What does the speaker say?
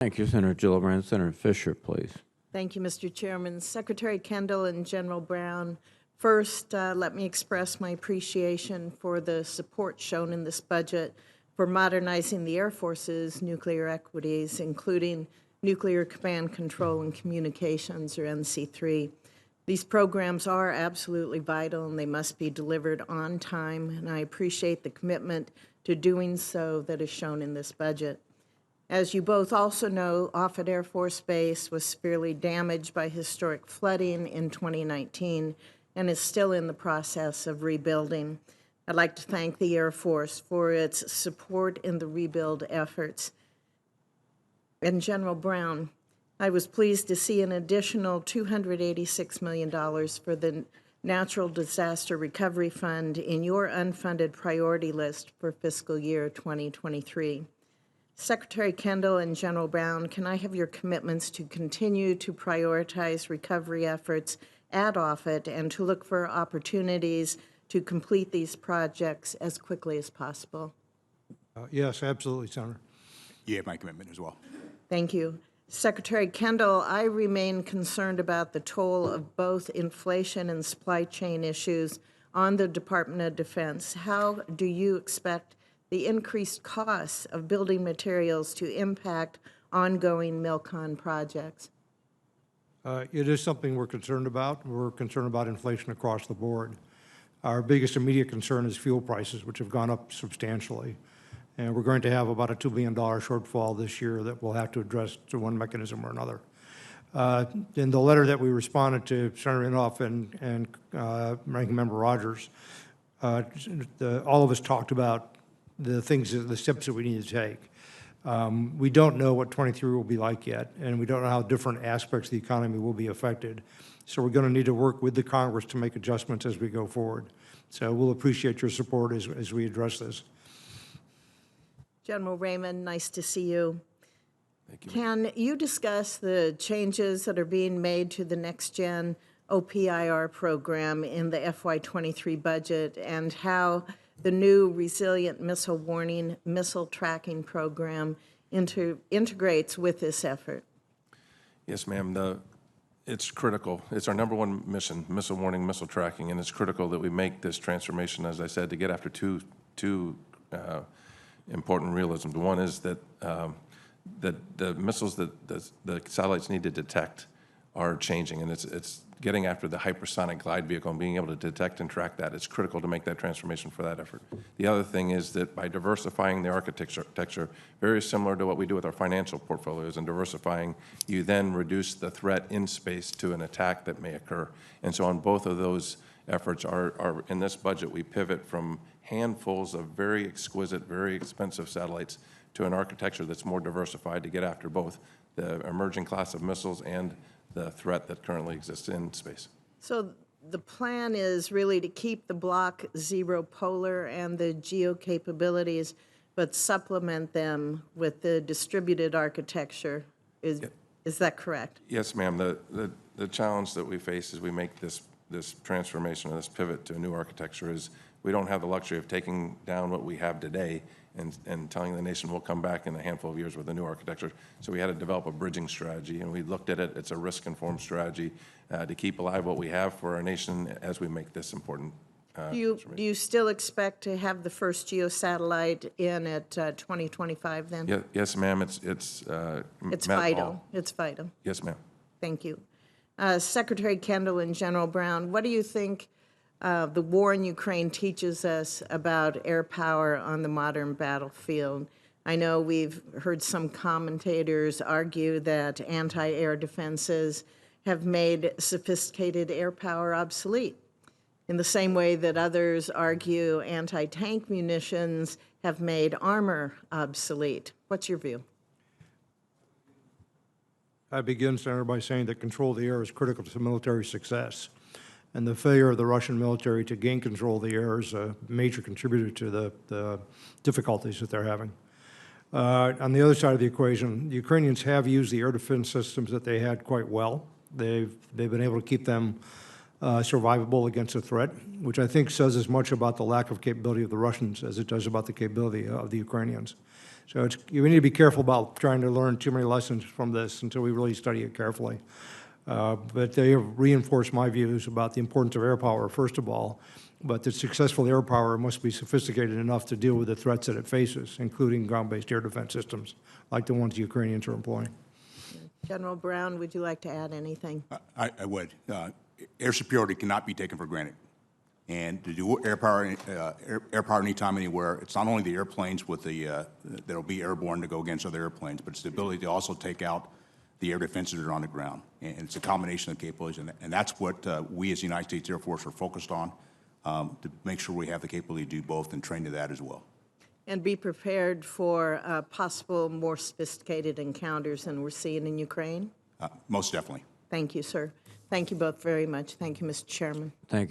Thank you, Senator Gillibrand. Senator Fischer, please. Thank you, Mr. Chairman. Secretary Kendall and General Brown, first, let me express my appreciation for the support shown in this budget for modernizing the Air Force's nuclear equities, including Nuclear Command Control and Communications, or NC3. These programs are absolutely vital, and they must be delivered on time, and I appreciate the commitment to doing so that is shown in this budget. As you both also know, Offutt Air Force Base was severely damaged by historic flooding in 2019 and is still in the process of rebuilding. I'd like to thank the Air Force for its support in the rebuild efforts. And General Brown, I was pleased to see an additional $286 million for the Natural Disaster Recovery Fund in your unfunded priority list for fiscal year 2023. Secretary Kendall and General Brown, can I have your commitments to continue to prioritize recovery efforts at Offutt and to look for opportunities to complete these projects as quickly as possible? Yes, absolutely, Senator. You have my commitment as well. Thank you. Secretary Kendall, I remain concerned about the toll of both inflation and supply chain issues on the Department of Defense. How do you expect the increased costs of building materials to impact ongoing MILCON projects? It is something we're concerned about. We're concerned about inflation across the board. Our biggest immediate concern is fuel prices, which have gone up substantially. And we're going to have about a $2 billion shortfall this year that we'll have to address through one mechanism or another. In the letter that we responded to Senator Inhofe and Ranking Member Rogers, all of us talked about the steps that we need to take. We don't know what 23 will be like yet, and we don't know how different aspects of the economy will be affected. So we're going to need to work with the Congress to make adjustments as we go forward. So we'll appreciate your support as we address this. General Raymond, nice to see you. Thank you. Can you discuss the changes that are being made to the Next Gen OPIR program in the FY23 budget and how the new Resilient Missile Warning Missile Tracking Program integrates with this effort? Yes, ma'am. It's critical. It's our number one mission, missile warning, missile tracking, and it's critical that we make this transformation, as I said, to get after two important realisms. One is that the missiles that the satellites need to detect are changing, and it's getting after the hypersonic glide vehicle and being able to detect and track that. It's critical to make that transformation for that effort. The other thing is that by diversifying the architecture, very similar to what we do with our financial portfolios and diversifying, you then reduce the threat in space to an attack that may occur. And so on both of those efforts are in this budget, we pivot from handfuls of very exquisite, very expensive satellites to an architecture that's more diversified to get after both the emerging class of missiles and the threat that currently exists in space. So the plan is really to keep the Block 0 polar and the geo capabilities, but supplement them with the distributed architecture. Is that correct? Yes, ma'am. The challenge that we face as we make this transformation or this pivot to a new architecture is we don't have the luxury of taking down what we have today and telling the nation we'll come back in a handful of years with a new architecture. So we had to develop a bridging strategy, and we looked at it. It's a risk-informed strategy to keep alive what we have for our nation as we make this important Do you still expect to have the first geosatellite in at 2025 then? Yeah, yes, ma'am. It's vital. Hall. It's vital. Yes, ma'am. Thank you. Secretary Kendall and General Brown, what do you think the war in Ukraine teaches us about air power on the modern battlefield? I know we've heard some commentators argue that anti-air defenses have made sophisticated air power obsolete, in the same way that others argue anti-tank munitions have made armor obsolete. What's your view? I begin, Senator, by saying that control of the air is critical to military success. And the failure of the Russian military to gain control of the air is a major contributor to the difficulties that they're having. On the other side of the equation, the Ukrainians have used the air defense systems that they had quite well. They've been able to keep them survivable against a threat, which I think says as much about the lack of capability of the Russians as it does about the capability of the Ukrainians. So we need to be careful about trying to learn too many lessons from this until we really study it carefully. But they have reinforced my views about the importance of air power, first of all, but that successful air power must be sophisticated enough to deal with the threats that it faces, including ground-based air defense systems, like the ones the Ukrainians are employing. General Brown, would you like to add anything? I would. Air superiority cannot be taken for granted. And to do air power anytime, anywhere, it's not only the airplanes with the that'll be airborne to go against other airplanes, but it's the ability to also take out the air defenses that are on the ground. And it's a combination of capabilities, and that's what we as the United States Air Force are focused on, to make sure we have the capability to do both and train to that as well. And be prepared for possible more sophisticated encounters than we're seeing in Ukraine? Most definitely. Thank you, sir. Thank you both very much. Thank you, Mr. Chairman. Thank you.